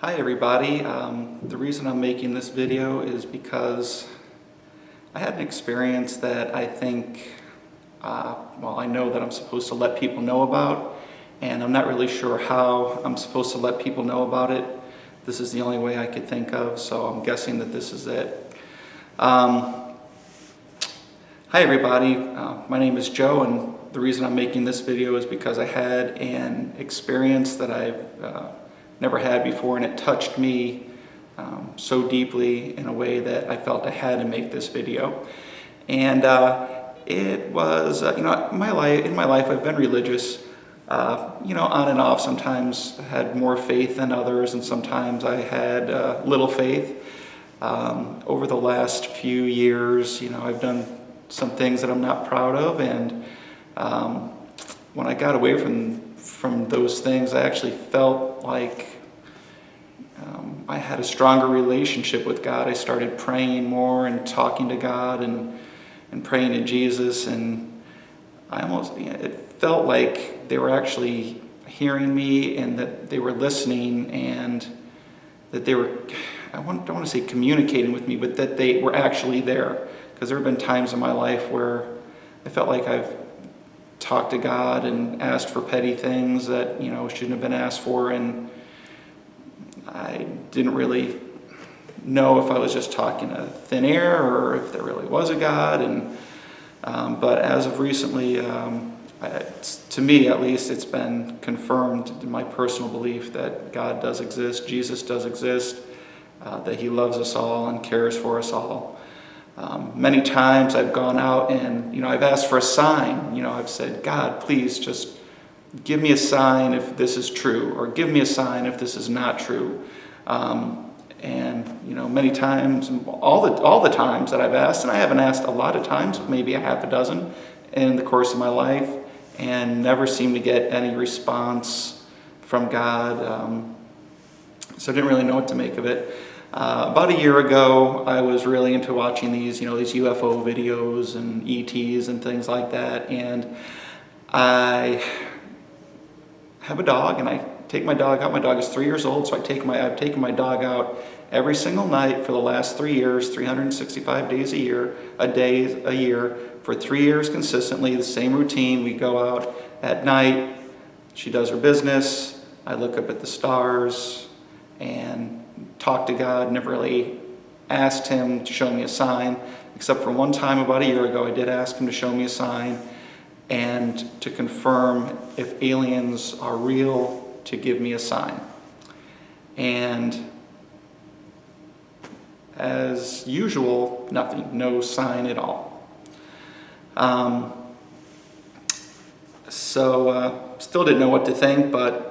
Hi everybody. The reason I'm making this video is because I had an experience that I think, I know that I'm supposed to let people know about, and I'm not really sure how I'm supposed to let people know about it. This is the only way I could think of, so I'm guessing that this is it. Hi everybody, my name is Joe, and the reason I'm making this video is because I had an experience that I've never had before, and it touched me so deeply in a way that I felt I had to make this video. And it was, in my life I've been religious, on and off. Sometimes I had more faith than others, and sometimes I had little faith. Over the last few years, I've done some things that I'm not proud of, and when I got away from those things, I actually felt like I had a stronger relationship with God. I started praying more and talking to God and praying to Jesus, and it felt like they were actually hearing me, and that they were listening, and that they were, don't want to say communicating with me, but that they were actually there. Because there have been times in my life where I felt like I've talked to God and asked for petty things that shouldn't have been asked for, and I didn't really know if I was just talking to thin air or if there really was a God. And but as of recently, to me at least, it's been confirmed in my personal belief that God does exist, Jesus does exist, that He loves us all and cares for us all. Many times I've gone out and I've asked for a sign. I've said, God, please just give me a sign if this is true, or give me a sign if this is not true. Many times, all the times that I've asked, and I haven't asked a lot of times, maybe a half a dozen in the course of my life, and never seemed to get any response from God. So I didn't really know what to make of it. About a year ago, I was really into watching these UFO videos and ETs and things like that, and I have a dog, and I take my dog out. My dog is 3 years old, so I've taken my dog out every single night for the last 3 years, 365 days a year, for 3 years consistently, the same routine. We go out at night, she does her business, I look up at the stars and talk to God. Never really asked Him to show me a sign, except for one time about a year ago. I did ask Him to show me a sign and to confirm if aliens are real, to give me a sign. And as usual, nothing, no sign at all. Still didn't know what to think, but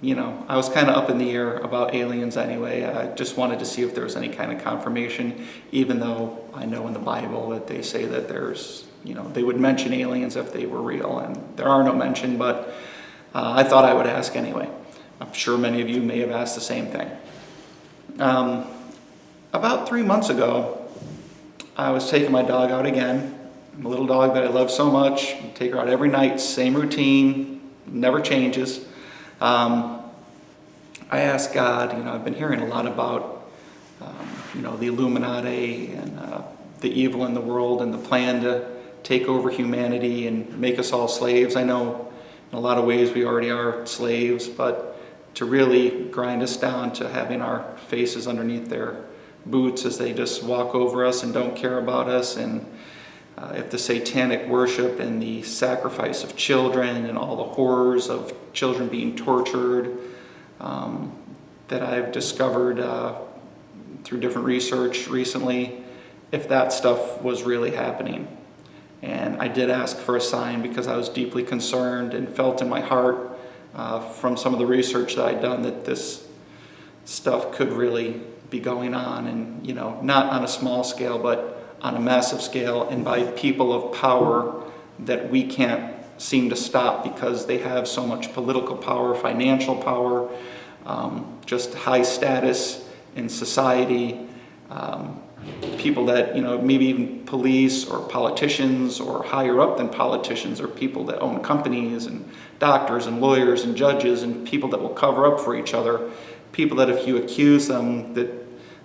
I was kind of up in the air about aliens anyway. I just wanted to see if there was any kind of confirmation, even though I know in the Bible that they say that there's, they would mention aliens if they were real, and there are no mention, but I thought I would ask anyway. I'm sure many of you may have asked the same thing. About 3 months ago, I was taking my dog out again, my little dog that I love so much. I take her out every night, same routine, never changes. I asked God, I've been hearing a lot about, the Illuminati and the evil in the world and the plan to take over humanity and make us all slaves. I know in a lot of ways we already are slaves, but to really grind us down to having our faces underneath their boots as they just walk over us and don't care about us, and if the satanic worship and the sacrifice of children and all the horrors of children being tortured that I've discovered through different research recently, if that stuff was really happening. And I did ask for a sign because I was deeply concerned and felt in my heart from some of the research that I'd done that this stuff could really be going on, and not on a small scale, but on a massive scale, and by people of power that we can't seem to stop because they have so much political power, financial power, just high status in society, people that, maybe even police or politicians or higher up than politicians, or people that own companies and doctors and lawyers and judges and people that will cover up for each other people that if you accuse them, that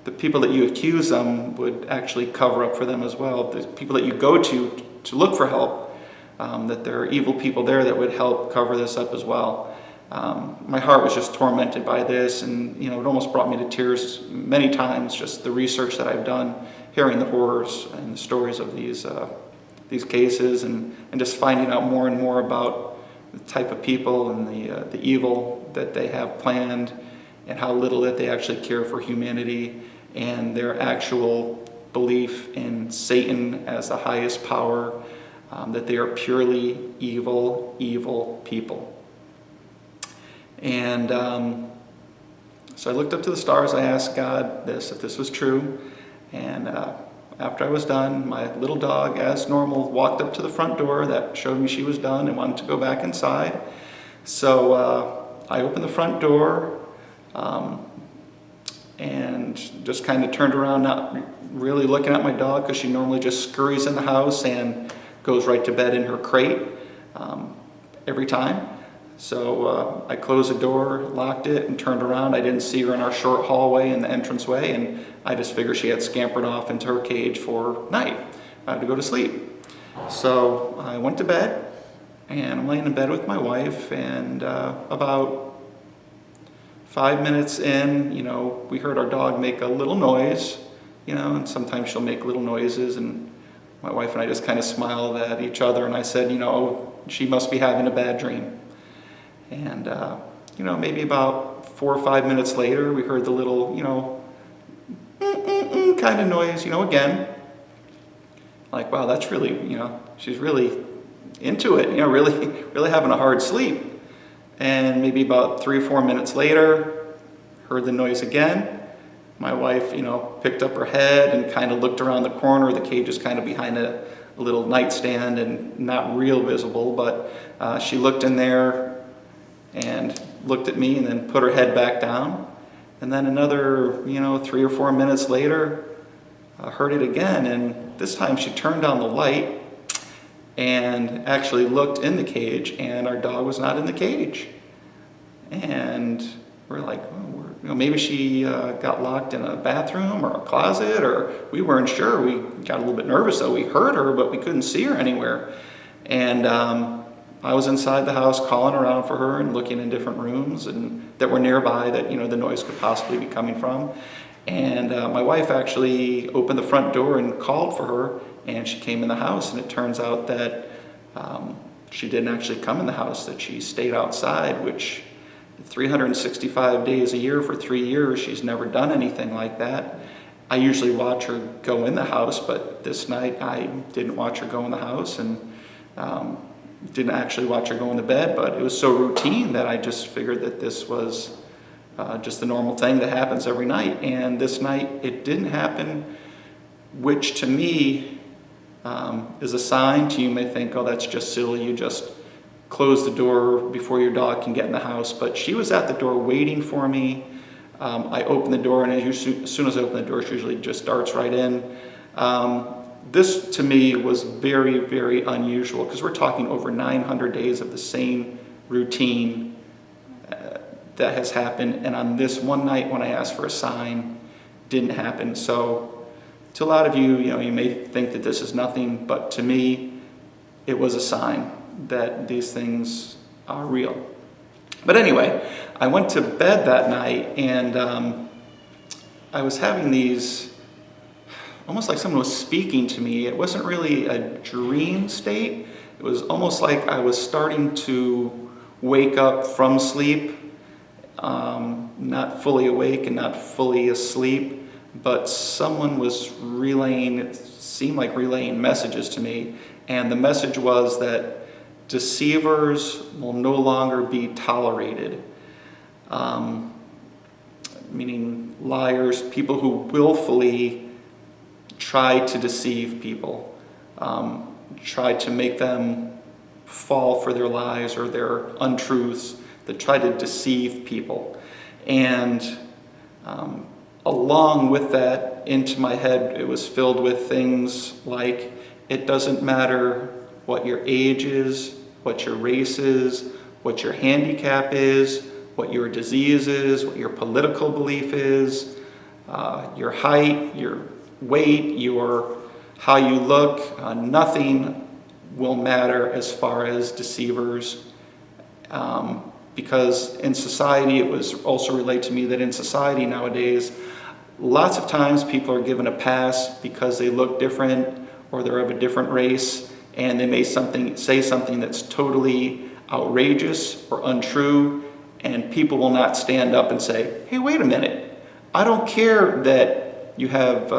the people that you accuse them would actually cover up for them as well. The people that you go to look for help, that there are evil people there that would help cover this up as well. My heart was just tormented by this, and it almost brought me to tears many times, just the research that I've done, hearing the horrors and the stories of these cases, and just finding out more and more about the type of people and the evil that they have planned, and how little that they actually care for humanity, and their actual belief in Satan as the highest power, that they are purely evil people. And so I looked up to the stars. I asked God if this was true. And after I was done, my little dog, as normal, walked up to the front door. That showed me she was done and wanted to go back inside. So I opened the front door and just kind of turned around, not really looking at my dog, because she normally just scurries in the house and goes right to bed in her crate every time. So I closed the door, locked it, and turned around. I didn't see her in our short hallway in the entranceway, and I just figured she had scampered off into her cage for night to go to sleep. So I went to bed, and I'm laying in bed with my wife, and about 5 minutes in, we heard our dog make a little noise, and sometimes she'll make little noises, and my wife and I just kind of smiled at each other, and I said, she must be having a bad dream. And, maybe about 4 or 5 minutes later, we heard the little, kind of noise, again. Like, wow, that's really, she's really into it, really having a hard sleep. And maybe about 3 or 4 minutes later, heard the noise again. My wife, picked up her head and kind of looked around the corner. The cage is kind of behind a little nightstand and not real visible, but she looked in there and looked at me and then put her head back down. And then another, 3 or 4 minutes later, I heard it again, and this time she turned on the light and actually looked in the cage, and our dog was not in the cage. And we're like, maybe she got locked in a bathroom or a closet, or we weren't sure. We got a little bit nervous, though. We heard her, but we couldn't see her anywhere. And I was inside the house calling around for her and looking in different rooms and that were nearby that the noise could possibly be coming from. And my wife actually opened the front door and called for her, and she came in the house, and it turns out that she didn't actually come in the house, that she stayed outside, which 365 days a year for 3 years, she's never done anything like that. I usually watch her go in the house, but this night I didn't watch her go in the house, and didn't actually watch her go into bed, but it was so routine that I just figured that this was just the normal thing that happens every night. And this night it didn't happen, which to me is a sign. To you may think, oh, that's just silly, you just close the door before your dog can get in the house. But she was at the door waiting for me. I opened the door, and as soon as I open the door, she usually just darts right in. This, to me, was very, very unusual, because we're talking over 900 days of the same routine that has happened. And on this one night when I asked for a sign, didn't happen. So to a lot of you, you may think that this is nothing, but to me, it was a sign that these things are real. But anyway, I went to bed that night, and I was having these, almost like someone was speaking to me. It wasn't really a dream state. It was almost like I was starting to wake up from sleep, not fully awake and not fully asleep, but someone was relaying, it seemed like relaying messages to me. And the message was that deceivers will no longer be tolerated. Meaning liars, people who willfully try to deceive people, try to make them fall for their lies or their untruths, that try to deceive people. And along with that, into my head, it was filled with things like, it doesn't matter what your age is, what your race is, what your handicap is, what your disease is, what your political belief is, your height, your weight, how you look. Nothing will matter as far as deceivers. Because in society, it was also relayed to me that in society nowadays, lots of times people are given a pass because they look different or they're of a different race, and they may say something that's totally outrageous or untrue, and people will not stand up and say, hey, wait a minute, I don't care that you have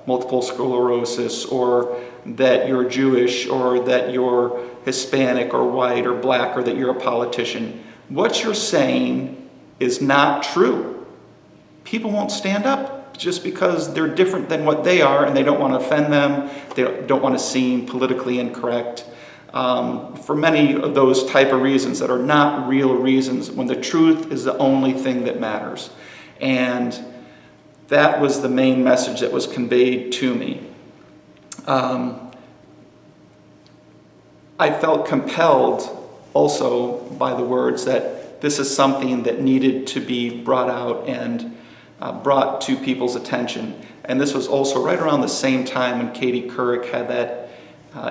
multiple sclerosis, or that you're Jewish, or that you're Hispanic or white or black, or that you're a politician. What you're saying is not true. People won't stand up just because they're different than what they are, and they don't want to offend them. They don't want to seem politically incorrect. For many of those type of reasons that are not real reasons, when the truth is the only thing that matters. And that was the main message that was conveyed to me. I felt compelled also by the words that this is something that needed to be brought out and brought to people's attention. And this was also right around the same time when Katie Couric had that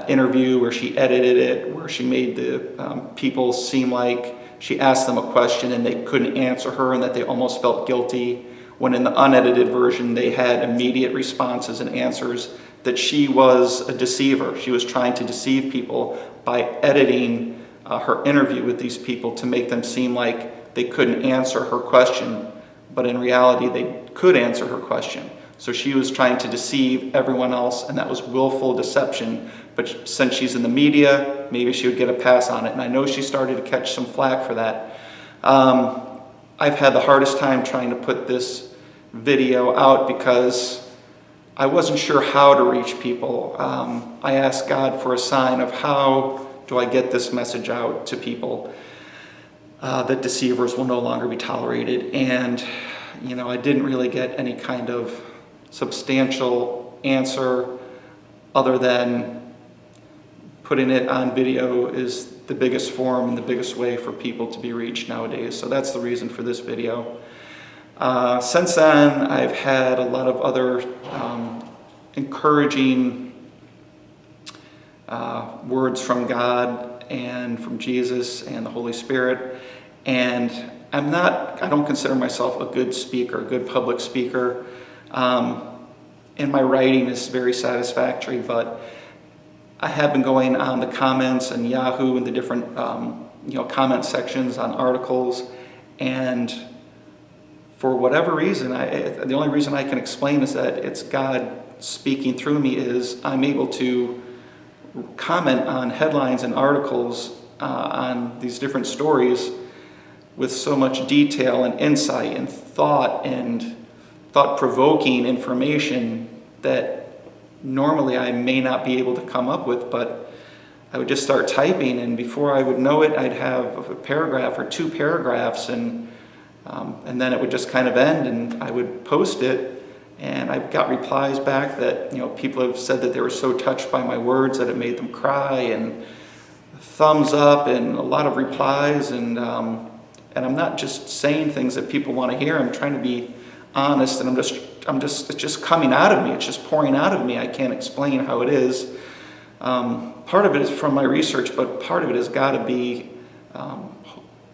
interview where she edited it, where she made the people seem like she asked them a question and they couldn't answer her, and that they almost felt guilty, when in the unedited version they had immediate responses and answers, that she was a deceiver. She was trying to deceive people by editing her interview with these people to make them seem like they couldn't answer her question, but in reality they could answer her question. So she was trying to deceive everyone else, and that was willful deception. But since she's in the media, maybe she would get a pass on it. And I know she started to catch some flack for that. I've had the hardest time trying to put this video out because I wasn't sure how to reach people. I asked God for a sign of how do I get this message out to people, that deceivers will no longer be tolerated. And, I didn't really get any kind of substantial answer other than putting it on video is the biggest form and the biggest way for people to be reached nowadays. So that's the reason for this video. Since then, I've had a lot of other encouraging words from God and from Jesus and the Holy Spirit. And I don't consider myself a good speaker, a good public speaker. And my writing is very satisfactory, but I have been going on the comments and Yahoo and the different comment sections on articles, and for whatever reason, the only reason I can explain is that it's God speaking through me, is I'm able to comment on headlines and articles on these different stories with so much detail and insight and thought-provoking information that normally I may not be able to come up with. But I would just start typing, and before I would know it, I'd have a paragraph or two paragraphs, and then it would just kind of end, and I would post it, and I've got replies back that people have said that they were so touched by my words that it made them cry, and thumbs up, and a lot of replies, and I'm not just saying things that people want to hear. I'm trying to be honest, and it's just coming out of me. It's just pouring out of me. I can't explain how it is. Part of it is from my research, but part of it has got to be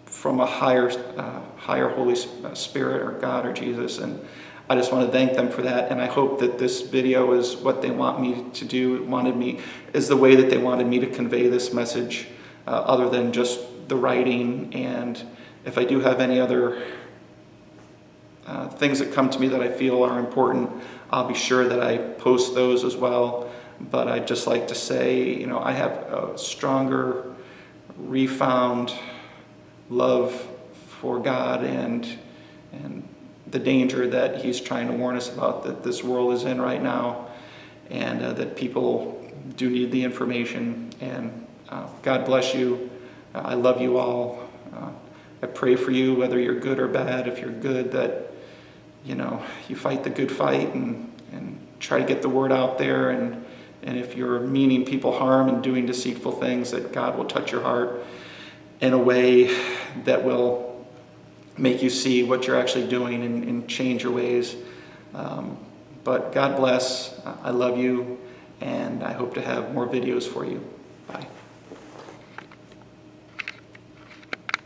from a higher Holy Spirit or God or Jesus, and I just want to thank them for that. And I hope that this video is what they want me to do, is the way that they wanted me to convey this message, other than just the writing. And if I do have any other things that come to me that I feel are important, I'll be sure that I post those as well. But I'd just like to say, I have a stronger, refound love for God and the danger that He's trying to warn us about, that this world is in right now, and that people do need the information. And God bless you. I love you all. I pray for you, whether you're good or bad. If you're good, that you fight the good fight and try to get the word out there. And if you're meaning people harm and doing deceitful things, that God will touch your heart in a way that will make you see what you're actually doing and change your ways. But God bless. I love you, and I hope to have more videos for you. Bye.